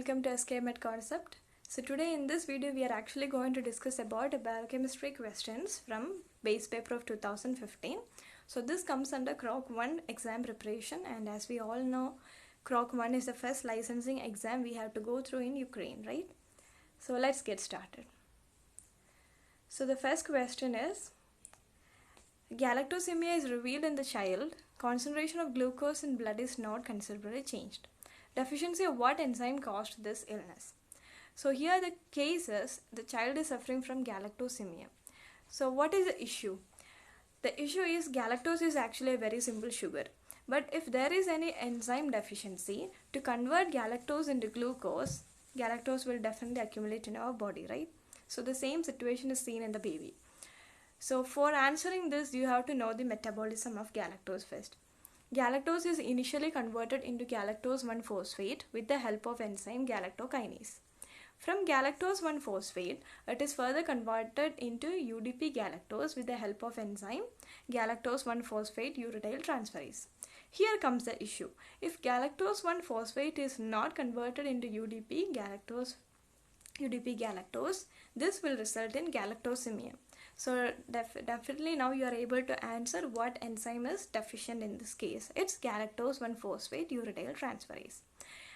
welcome to SK Med Concept. So today in this video we are actually going to discuss about biochemistry questions from base paper of 2015. So this comes under CROC 1 exam preparation, and as we all know, CROC 1 is the first licensing exam we have to go through in Ukraine, right? So let's get started. So the first question is, galactosemia is revealed in the child. Concentration of glucose in blood is not considerably changed. Deficiency of what enzyme caused this illness? So here the case is the child is suffering from galactosemia. So what is the issue? The issue is galactose is actually a very simple sugar. But if there is any enzyme deficiency to convert galactose into glucose, galactose will definitely accumulate in our body, right? So the same situation is seen in the baby. So for answering this, you have to know the metabolism of galactose first. Galactose is initially converted into galactose 1-phosphate with the help of enzyme galactokinase. From galactose 1-phosphate, it is further converted into UDP galactose with the help of enzyme galactose 1-phosphate uridyl transferase. Here comes the issue. If galactose 1-phosphate is not converted into UDP galactose, this will result in galactosemia. So definitely now you are able to answer what enzyme is deficient in this case. It's galactose 1-phosphate uridyl transferase.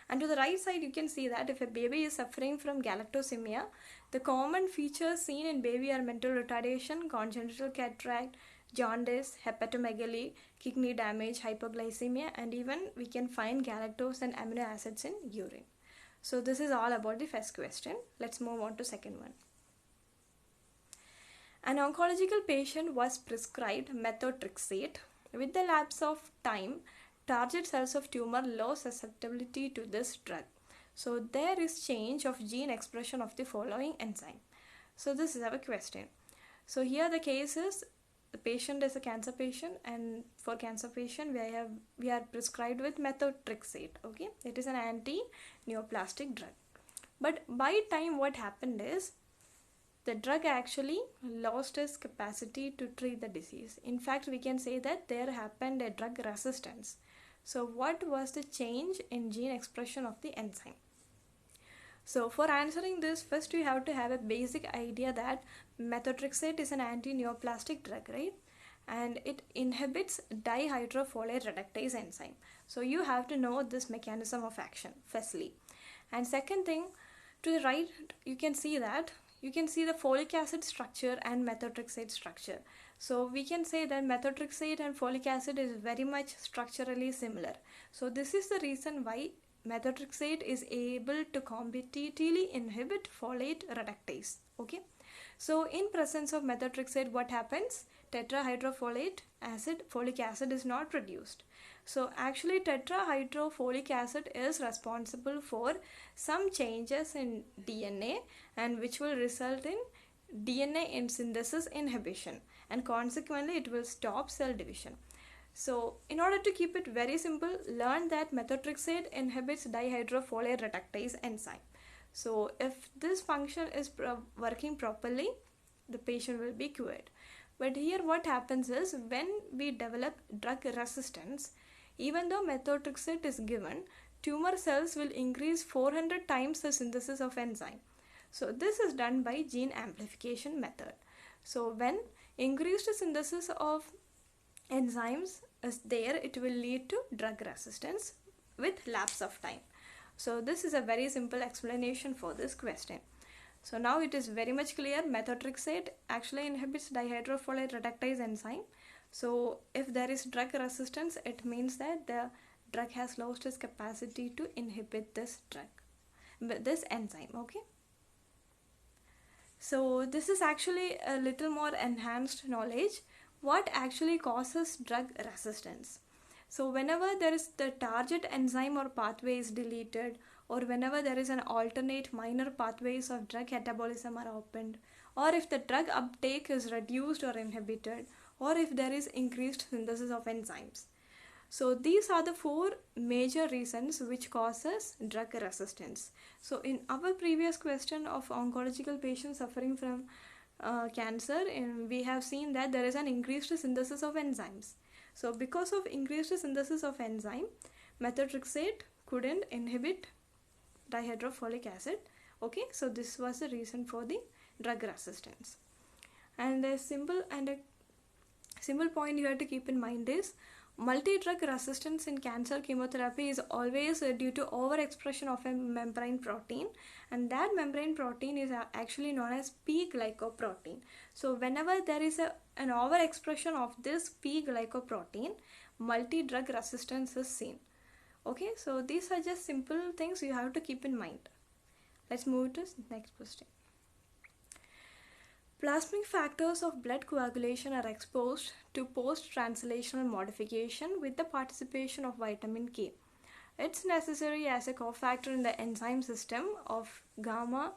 And to the right side you can see that if a baby is suffering from galactosemia, the common features seen in baby are mental retardation, congenital cataract, jaundice, hepatomegaly, kidney damage, hypoglycemia, and even we can find galactose and amino acids in urine. So this is all about the first question. Let's move on to second one. An oncological patient was prescribed methotrexate. With the lapse of time, target cells of tumor lost susceptibility to this drug. So there is change of gene expression of the following enzyme. So this is our question. So here the case is the patient is a cancer patient, and for cancer patient we are prescribed with methotrexate. Okay, it is an anti-neoplastic drug. But by time what happened is the drug actually lost its capacity to treat the disease. In fact, we can say that there happened a drug resistance. So what was the change in gene expression of the enzyme? So for answering this, first you have to have a basic idea that methotrexate is an anti-neoplastic drug, right? And it inhibits dihydrofolate reductase enzyme. So you have to know this mechanism of action firstly. And second thing, to the right you can see the folic acid structure and methotrexate structure. So we can say that methotrexate and folic acid is very much structurally similar. So this is the reason why methotrexate is able to competitively inhibit folate reductase. Okay. So in presence of methotrexate, what happens? Tetrahydrofolic acid is not produced. So actually tetrahydrofolic acid is responsible for some changes in DNA, and which will result in DNA in synthesis inhibition, and consequently it will stop cell division. So in order to keep it very simple, learn that methotrexate inhibits dihydrofolate reductase enzyme. So if this function is working properly, the patient will be cured. But here what happens is, when we develop drug resistance, even though methotrexate is given, tumor cells will increase 400 times the synthesis of enzyme. So this is done by gene amplification method. So when increased synthesis of enzymes is there, it will lead to drug resistance with lapse of time. So this is a very simple explanation for this question. So now it is very much clear, methotrexate actually inhibits dihydrofolate reductase enzyme. So if there is drug resistance, it means that the drug has lost its capacity to inhibit this enzyme. Okay. So this is actually a little more enhanced knowledge. What actually causes drug resistance? So whenever there is the target enzyme or pathway is deleted, or whenever there is an alternate minor pathways of drug catabolism are opened, or if the drug uptake is reduced or inhibited, or if there is increased synthesis of enzymes. So these are the four major reasons which causes drug resistance. So in our previous question of oncological patients suffering from cancer, we have seen that there is an increased synthesis of enzymes. So because of increased synthesis of enzyme, methotrexate couldn't inhibit dihydrofolic acid. Okay, so this was the reason for the drug resistance. And a simple point you have to keep in mind is multi-drug resistance in cancer chemotherapy is always due to overexpression of a membrane protein, and that membrane protein is actually known as P-glycoprotein. So whenever there is an overexpression of this P-glycoprotein, multi-drug resistance is seen. Okay, so these are just simple things you have to keep in mind. Let's move to next question. Plasmic factors of blood coagulation are exposed to post-translational modification with the participation of vitamin K. It's necessary as a cofactor in the enzyme system of gamma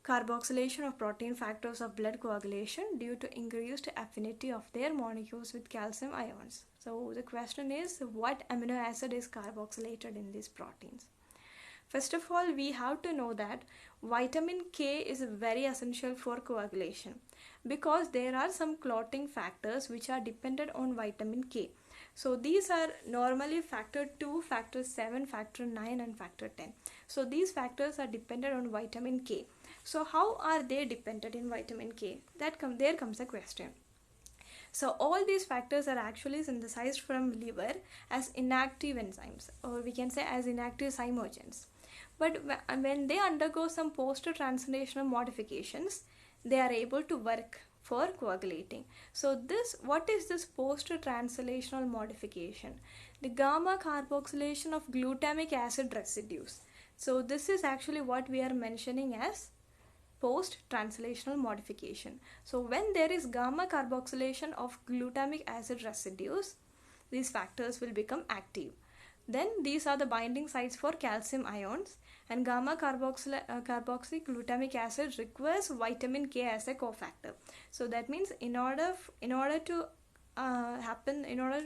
carboxylation of protein factors of blood coagulation due to increased affinity of their molecules with calcium ions. So the question is, what amino acid is carboxylated in these proteins? First of all, we have to know that vitamin K is very essential for coagulation because there are some clotting factors which are dependent on vitamin K. So these are normally factor 2, factor 7, factor 9 and factor 10. So these factors are dependent on vitamin K. So how are they dependent in vitamin K? There comes a question. So all these factors are actually synthesized from liver as inactive enzymes, or we can say as inactive cymogens. But when they undergo some post-translational modifications, they are able to work for coagulating. So what is this post-translational modification? The gamma carboxylation of glutamic acid residues. So this is actually what we are mentioning as post-translational modification. So when there is gamma carboxylation of glutamic acid residues, these factors will become active. Then these are the binding sites for calcium ions, and gamma carboxyglutamic acid requires vitamin K as a cofactor. So that means in order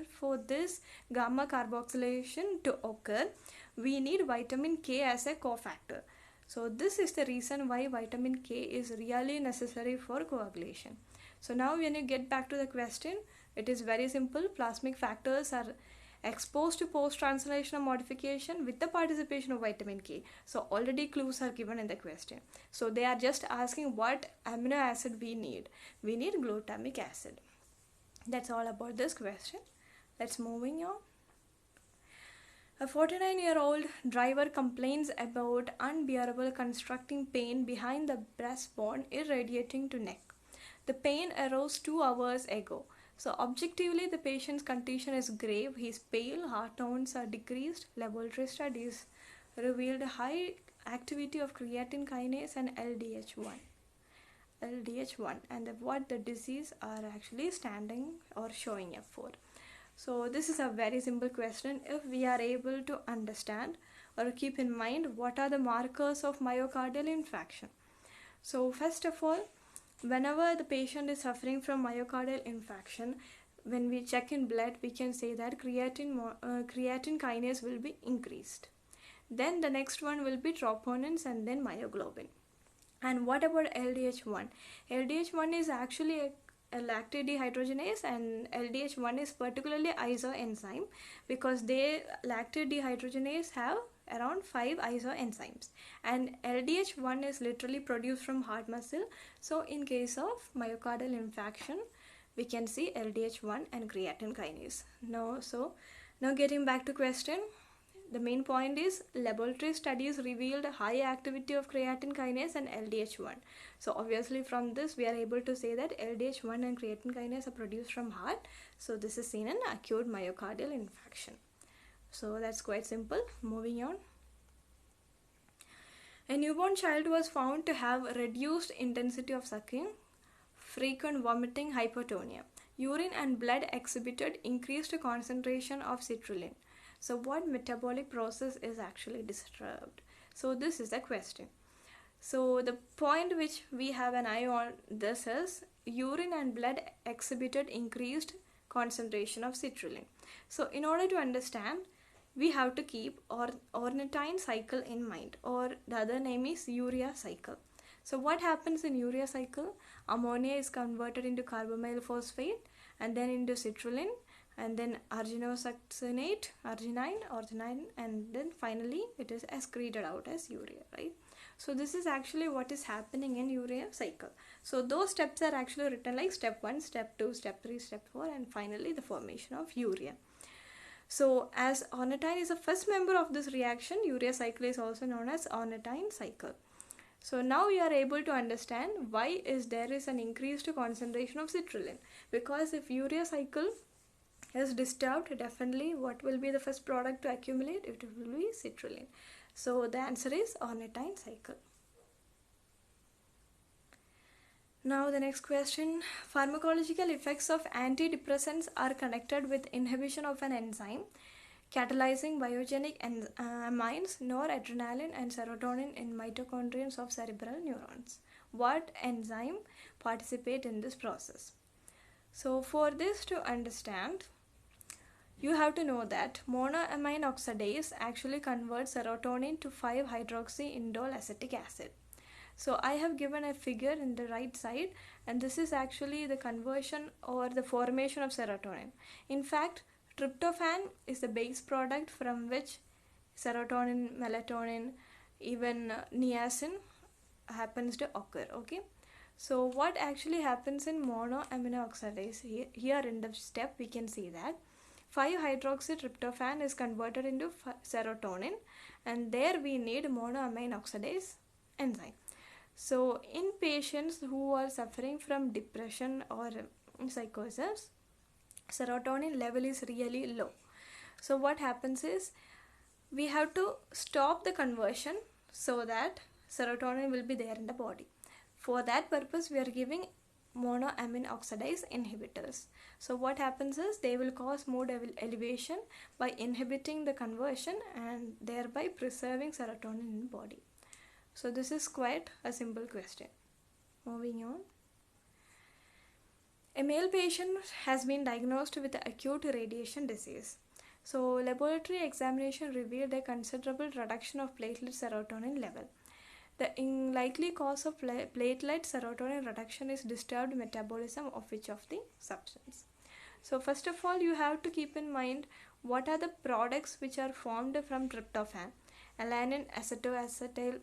for this gamma carboxylation to occur, we need vitamin K as a cofactor. So this is the reason why vitamin K is really necessary for coagulation. So now when you get back to the question, it is very simple. Plasmic factors are exposed to post-translational modification with the participation of vitamin K. So already clues are given in the question. So they are just asking what amino acid we need. We need glutamic acid. That's all about this question. Let's moving on. A 49-year-old driver complains about unbearable constricting pain behind the breastbone irradiating to neck. The pain arose 2 hours ago. So objectively, the patient's condition is grave. He is pale, heart tones are decreased. Laboratory studies revealed high activity of creatine kinase and LDH1, and what the disease are actually standing or showing up for. So this is a very simple question. If we are able to understand or keep in mind what are the markers of myocardial infarction. So first of all, whenever the patient is suffering from myocardial infarction, when we check in blood, we can say that creatine kinase will be increased. Then the next one will be troponins and then myoglobin. And what about LDH1? LDH1 is actually a lactate dehydrogenase, and LDH1 is particularly isoenzyme because lactate dehydrogenase have around 5 isoenzymes, and LDH1 is literally produced from heart muscle. So in case of myocardial infarction, we can see LDH1 and creatine kinase. Now getting back to question, the main point is laboratory studies revealed high activity of creatine kinase and LDH1. So obviously from this we are able to say that LDH1 and creatine kinase are produced from heart. So this is seen in acute myocardial infarction. So that's quite simple. Moving on. A newborn child was found to have reduced intensity of sucking, frequent vomiting, hypotonia. Urine and blood exhibited increased concentration of citrulline. So what metabolic process is actually disturbed? So this is the question. So the point which we have an eye on this is urine and blood exhibited increased concentration of citrulline. So in order to understand, we have to keep ornithine cycle in mind, or the other name is urea cycle. So what happens in urea cycle? Ammonia is converted into carbamyl phosphate and then into citrulline, and then arginine, and then finally it is excreted out as urea, right? So this is actually what is happening in urea cycle. So those steps are actually written like step 1, step 2, step 3, step 4, and finally the formation of urea. So as ornithine is the first member of this reaction, urea cycle is also known as ornithine cycle. So now we are able to understand why there is an increased concentration of citrulline, because if urea cycle is disturbed, definitely what will be the first product to accumulate? It will be citrulline. So the answer is ornithine cycle. Now the next question, pharmacological effects of antidepressants are connected with inhibition of an enzyme catalyzing biogenic amines, noradrenaline and serotonin in mitochondria of cerebral neurons. What enzyme participate in this process? So for this to understand, you have to know that monoamine oxidase actually converts serotonin to 5-hydroxyindole acetic acid. So I have given a figure in the right side, and this is actually the conversion or the formation of serotonin. In fact, tryptophan is the base product from which serotonin, melatonin, even niacin happens to occur. Okay, so what actually happens in monoamine oxidase? Here in the step we can see that 5-hydroxytryptophan is converted into serotonin, and there we need monoamine oxidase enzyme. So in patients who are suffering from depression or psychosis, serotonin level is really low. So what happens is we have to stop the conversion so that serotonin will be there in the body. For that purpose, we are giving monoamine oxidase inhibitors. So what happens is they will cause mood elevation by inhibiting the conversion and thereby preserving serotonin in the body. So this is quite a simple question. Moving on. A male patient has been diagnosed with acute radiation disease. So laboratory examination revealed a considerable reduction of platelet serotonin level. The likely cause of platelet serotonin reduction is disturbed metabolism of which of the substance? So first of all, you have to keep in mind what are the products which are formed from tryptophan. Alanine acetoacetyl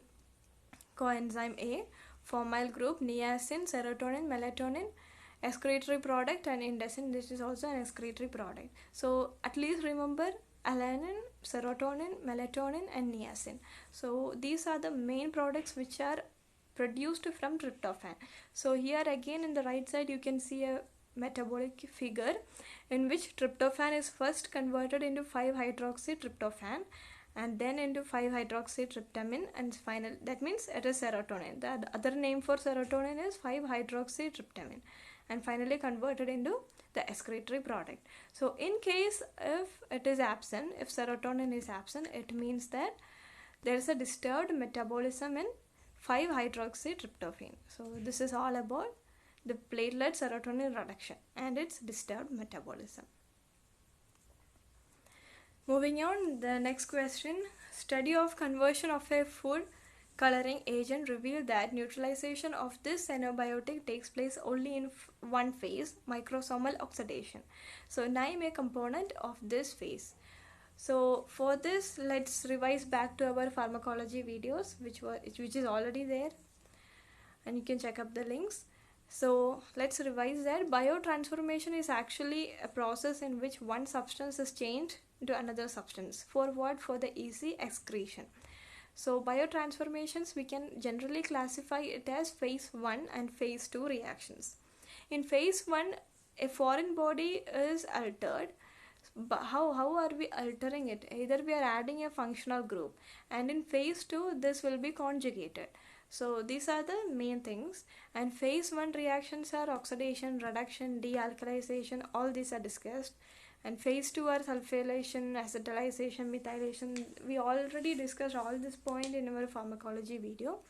coenzyme A, formyl group, niacin, serotonin, melatonin, excretory product, and indocin. This is also an excretory product. So at least remember alanine, serotonin, melatonin, and niacin. So these are the main products which are produced from tryptophan. So here again in the right side you can see a metabolic figure in which tryptophan is first converted into 5-hydroxytryptophan and then into 5-hydroxytryptamine, and final, that means it is serotonin. The other name for serotonin is 5-hydroxytryptamine, and finally converted into the excretory product. So in case if it is absent, if serotonin is absent, it means that there is a disturbed metabolism in 5-hydroxytryptophan. So this is all about the platelet serotonin reduction and its disturbed metabolism. Moving on, the next question. Study of conversion of a food coloring agent revealed that neutralization of this xenobiotic takes place only in one phase, microsomal oxidation. So name a component of this phase. So for this, let's revise back to our pharmacology videos, which is already there, and you can check up the links. So let's revise that. Biotransformation is actually a process in which one substance is changed into another substance. For what? For the easy excretion. So biotransformations, we can generally classify it as phase 1 and phase 2 reactions. In phase 1, a foreign body is altered. But how are we altering it? Either we are adding a functional group, and in phase 2 this will be conjugated. So these are the main things, and phase 1 reactions are oxidation, reduction, dealkalization, all these are discussed, and phase 2 are sulfylation, acetylation, methylation. We already discussed all this point in our pharmacology video.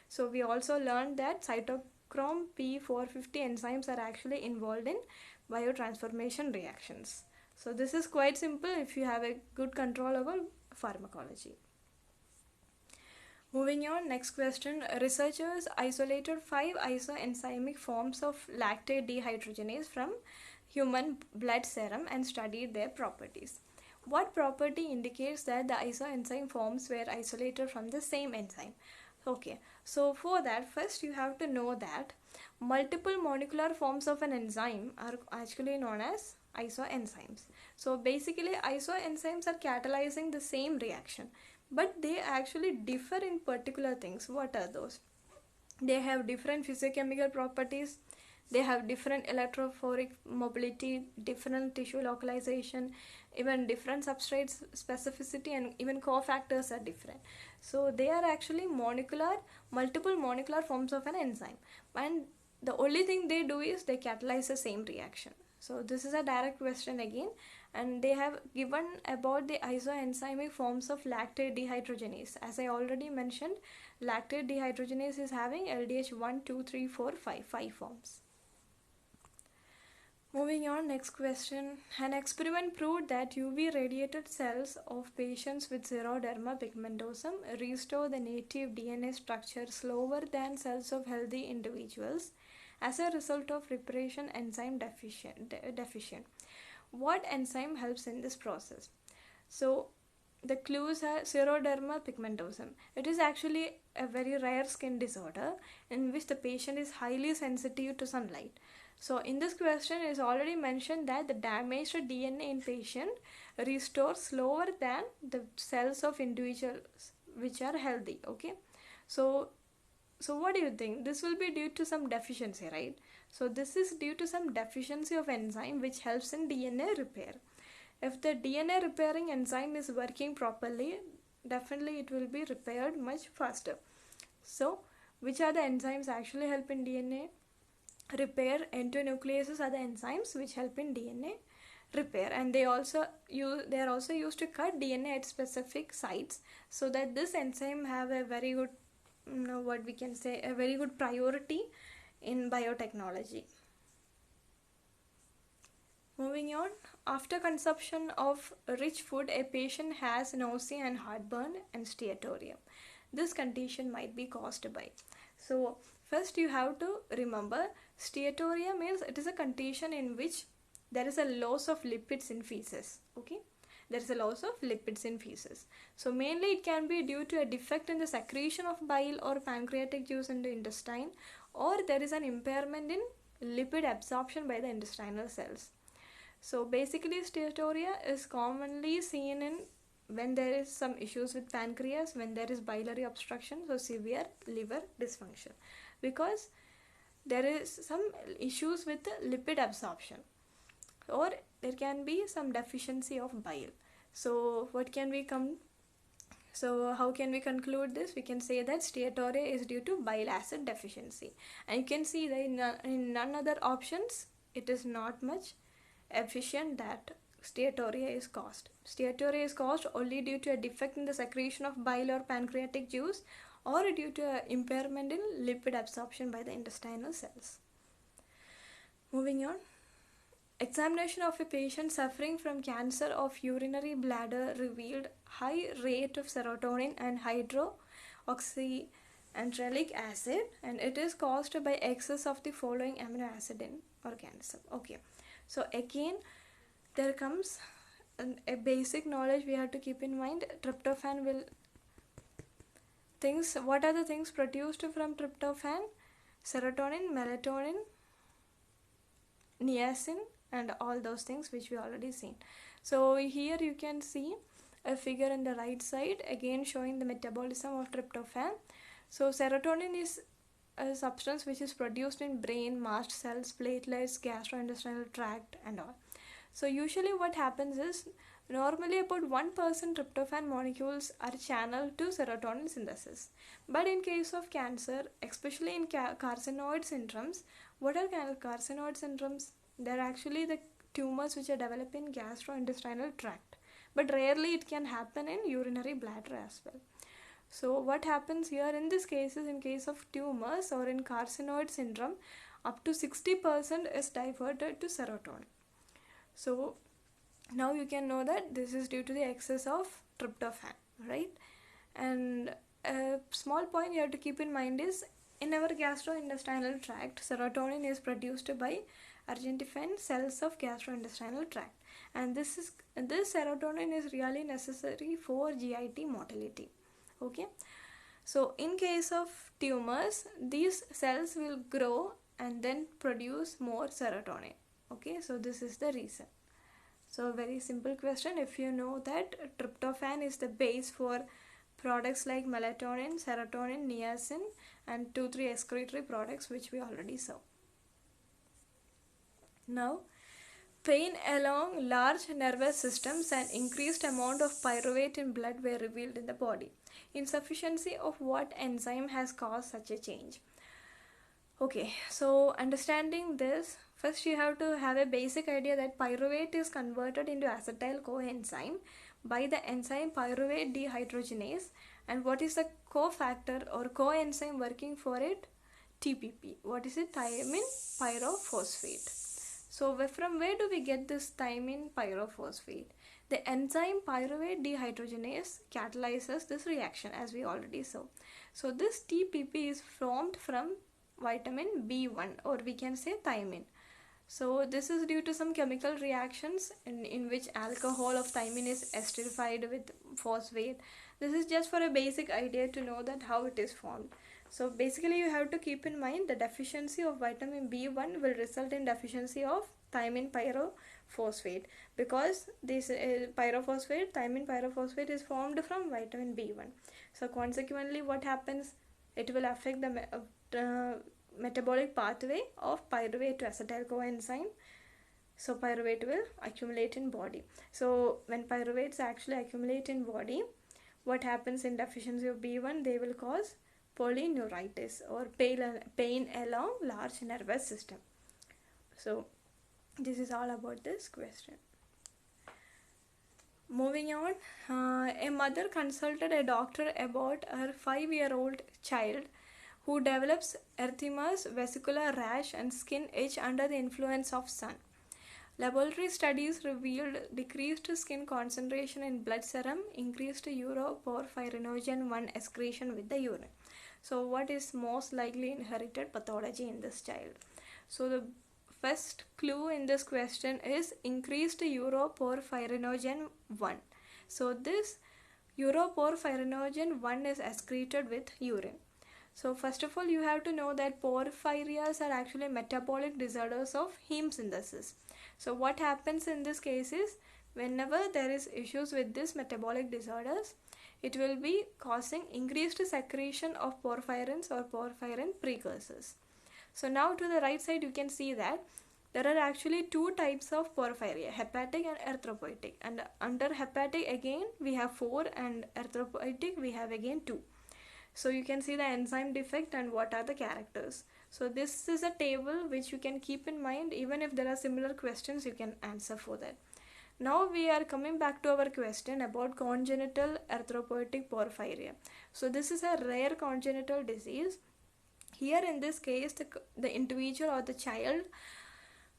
So we also learned that cytochrome P450 enzymes are actually involved in biotransformation reactions. So this is quite simple if you have a good control over pharmacology. Moving on, next question. Researchers isolated 5 isoenzymic forms of lactate dehydrogenase from human blood serum and studied their properties. What property indicates that the isoenzyme forms were isolated from the same enzyme? Okay, so for that, first you have to know that multiple molecular forms of an enzyme are actually known as isoenzymes. So basically, isoenzymes are catalyzing the same reaction, but they actually differ in particular things. What are those? They have different physiochemical properties, they have different electrophoric mobility, different tissue localization, even different substrates specificity, and even cofactors are different. So they are actually multiple molecular forms of an enzyme, and the only thing they do is they catalyze the same reaction. So this is a direct question again, and they have given about the isoenzymic forms of lactate dehydrogenase. As I already mentioned, lactate dehydrogenase is having LDH 1, 2, 3, 4, 5, 5 forms. Moving on, next question. An experiment proved that UV radiated cells of patients with xeroderma pigmentosum restore the native DNA structure slower than cells of healthy individuals as a result of reparation enzyme deficient. What enzyme helps in this process? So the clues are xeroderma pigmentosum. It is actually a very rare skin disorder in which the patient is highly sensitive to sunlight. So in this question it is already mentioned that the damaged DNA in patient restores slower than the cells of individuals which are healthy. Okay, so what do you think? This will be due to some deficiency, right? So this is due to some deficiency of enzyme which helps in DNA repair. If the DNA repairing enzyme is working properly, definitely it will be repaired much faster. So which are the enzymes actually help in DNA repair? Endonucleases are the enzymes which help in DNA repair, and they are also used to cut DNA at specific sites, so that this enzyme have a very good, what we can say, a very good priority in biotechnology. Moving on, after consumption of rich food, a patient has nausea and heartburn and steatorrhea. This condition might be caused by. So first you have to remember, steatorrhea means it is a condition in which there is a loss of lipids in feces. Okay, there is a loss of lipids in feces. So mainly it can be due to a defect in the secretion of bile or pancreatic juice in the intestine, or there is an impairment in lipid absorption by the intestinal cells. So basically steatorrhea is commonly seen in when there is some issues with pancreas, when there is biliary obstruction, so severe liver dysfunction, because there is some issues with the lipid absorption, or there can be some deficiency of bile. So how can we conclude this? We can say that steatorrhea is due to bile acid deficiency, and you can see that in none other options it is not much efficient that steatorrhea is caused. Steatorrhea is caused only due to a defect in the secretion of bile or pancreatic juice, or due to an impairment in lipid absorption by the intestinal cells. Moving on, examination of a patient suffering from cancer of urinary bladder revealed high rate of serotonin and hydroxyandrelic acid, and it is caused by excess of the following amino acid in organism. Okay, so again there comes a basic knowledge we have to keep in mind. Tryptophan will things What are the things produced from tryptophan? Serotonin, melatonin, niacin, and all those things which we already seen. So here you can see a figure on the right side again showing the metabolism of tryptophan. So serotonin is a substance which is produced in brain, mast cells, platelets, gastrointestinal tract, and all. So usually what happens is, normally about 1% tryptophan molecules are channeled to serotonin synthesis. But in case of cancer, especially in carcinoid syndromes, what are carcinoid syndromes? They are actually the tumors which are developed in gastrointestinal tract. But rarely it can happen in urinary bladder as well. So what happens here in this case is, in case of tumors or in carcinoid syndrome, up to 60% is diverted to serotonin. So now you can know that this is due to the excess of tryptophan, right? And a small point you have to keep in mind is, in our gastrointestinal tract, serotonin is produced by argintifen cells of gastrointestinal tract, and this serotonin is really necessary for GIT motility. Okay, so in case of tumors, these cells will grow and then produce more serotonin. Okay, so this is the reason. So very simple question. If you know that tryptophan is the base for products like melatonin, serotonin, niacin, and 2-3 excretory products which we already saw. Now, pain along large nervous systems and increased amount of pyruvate in blood were revealed in the body. Insufficiency of what enzyme has caused such a change? Okay, so understanding this, first you have to have a basic idea that pyruvate is converted into acetyl coenzyme by the enzyme pyruvate dehydrogenase. And what is the cofactor or coenzyme working for it? TPP. What is it? Thiamine pyrophosphate. So from where do we get this thiamine pyrophosphate? The enzyme pyruvate dehydrogenase catalyzes this reaction, as we already saw. So this TPP is formed from vitamin B1, or we can say thiamine. So this is due to some chemical reactions in which alcohol of thiamine is esterified with phosphate. This is just for a basic idea to know that how it is formed. So basically you have to keep in mind the deficiency of vitamin B1 will result in deficiency of thiamine pyrophosphate, because this thiamine pyrophosphate is formed from vitamin B1. So consequently what happens? It will affect the metabolic pathway of pyruvate to acetyl coenzyme. So pyruvate will accumulate in body. So when pyruvates actually accumulate in body, what happens in deficiency of B1? They will cause polyneuritis or pain along large nervous system. So this is all about this question. Moving on, a mother consulted a doctor about her 5-year-old child who develops erythemas, vesicular rash, and skin itch under the influence of sun. Laboratory studies revealed decreased skin concentration in blood serum, increased uroporphyrinogen 1 excretion with the urine. So what is most likely inherited pathology in this child? So the first clue in this question is increased uroporphyrinogen 1. So this uroporphyrinogen 1 is excreted with urine. So first of all, you have to know that porphyrias are actually metabolic disorders of heme synthesis. So what happens in this case is, whenever there is issues with this metabolic disorders, it will be causing increased secretion of porphyrins or porphyrin precursors. So now to the right side you can see that there are actually two types of porphyria, hepatic and erythropoietic. And under hepatic again we have 4, and erythropoietic we have again 2. So you can see the enzyme defect and what are the characters. So this is a table which you can keep in mind. Even if there are similar questions, you can answer for that. Now we are coming back to our question about congenital erythropoietic porphyria. So this is a rare congenital disease. Here in this case, the individual or the child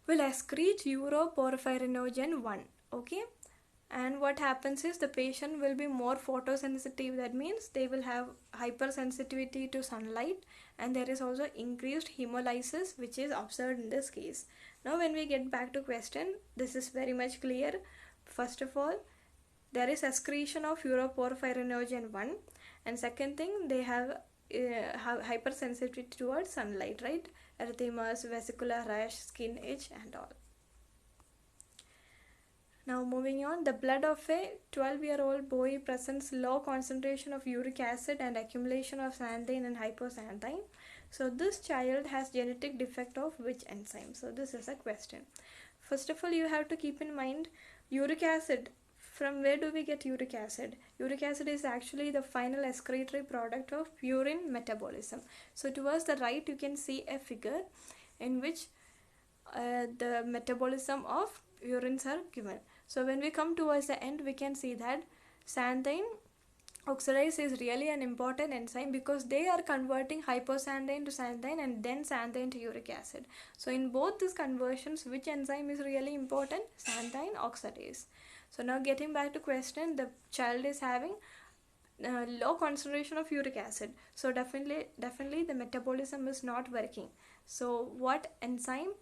will excrete uroporphyrinogen 1. Okay. And what happens is the patient will be more photosensitive. That means they will have hypersensitivity to sunlight, and there is also increased hemolysis which is observed in this case. Now when we get back to question, this is very much clear. First of all, there is excretion of uroporphyrinogen 1, and second thing, they have hypersensitivity towards sunlight, right? Erythemas, vesicular rash, skin itch and all. Now moving on, the blood of a 12-year-old boy presents low concentration of uric acid and accumulation of xanthine and hypoxanthine. So this child has genetic defect of which enzyme? So this is a question. First of all, you have to keep in mind uric acid. From where do we get uric acid? Uric acid is actually the final excretory product of urine metabolism. So towards the right you can see a figure in which the metabolism of urines are given. So when we come towards the end, we can see that xanthine oxidase is really an important enzyme, because they are converting hypoxanthine to xanthine and then xanthine to uric acid. So in both these conversions, which enzyme is really important? Xanthine oxidase. So now getting back to question, the child is having low concentration of uric acid. So definitely the metabolism is not working. So what enzyme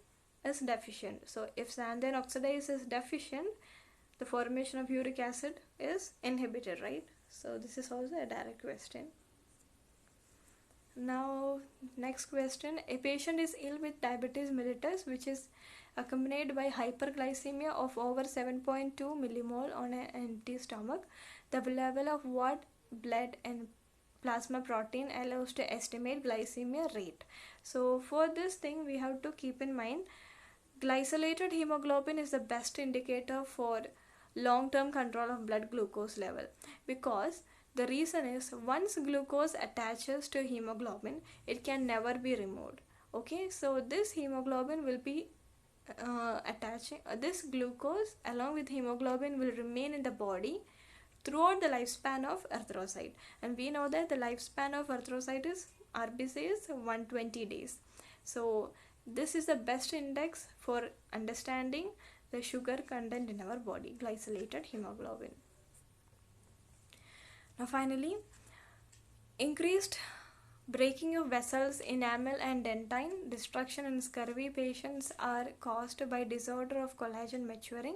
is deficient? So if xanthine oxidase is deficient, the formation of uric acid is inhibited, right? So this is also a direct question. Now next question, a patient is ill with diabetes mellitus which is accompanied by hyperglycemia of over 7.2 millimole on an empty stomach. The level of what blood and plasma protein allows to estimate glycemia rate. So for this thing we have to keep in mind glycolated hemoglobin is the best indicator for long-term control of blood glucose level, because the reason is once glucose attaches to hemoglobin, it can never be removed. Okay, so this hemoglobin will be attaching, this glucose along with hemoglobin will remain in the body throughout the lifespan of erythrocyte, and we know that the lifespan of erythrocyte is RBC is 120 days. So this is the best index for understanding the sugar content in our body, glycolated hemoglobin. Now finally, increased breaking of vessels, enamel and dentine destruction in scurvy patients are caused by disorder of collagen maturing.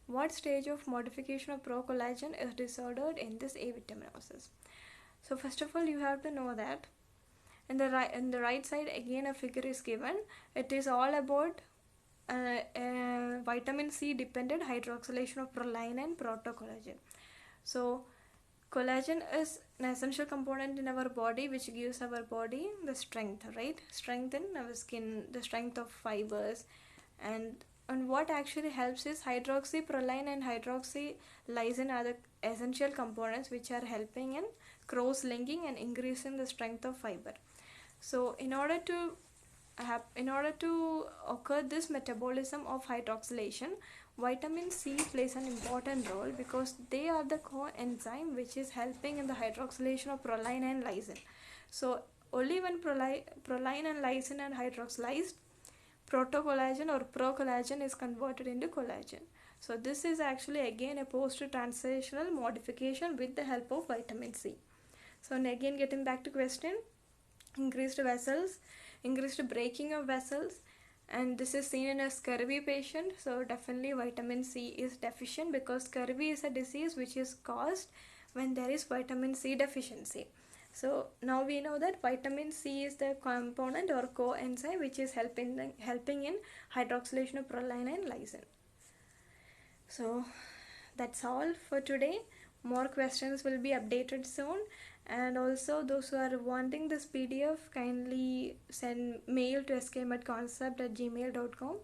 What stage of modification of procollagen is disordered in this avitaminosis? So first of all, you have to know that in the right side again a figure is given. It is all about vitamin C dependent hydroxylation of proline and protocollagen. So collagen is an essential component in our body which gives our body the strength, right? Strength in our skin, the strength of fibers, and what actually helps is hydroxyproline and hydroxylysine are the essential components which are helping in cross-linking and increasing the strength of fiber. So in order to occur this metabolism of hydroxylation, vitamin C plays an important role because they are the coenzyme which is helping in the hydroxylation of proline and lysine. So only when proline and lysine are hydroxylized, protocollagen or procollagen is converted into collagen. So this is actually again a post-translational modification with the help of vitamin C. So again getting back to question, increased vessels, increased breaking of vessels, and this is seen in a scurvy patient. So definitely vitamin C is deficient because scurvy is a disease which is caused when there is vitamin C deficiency. So now we know that vitamin C is the component or coenzyme which is helping in hydroxylation of proline and lysine. So that's all for today. More questions will be updated soon, and also those who are wanting this PDF, kindly send mail to skmed@concept@gmail.com.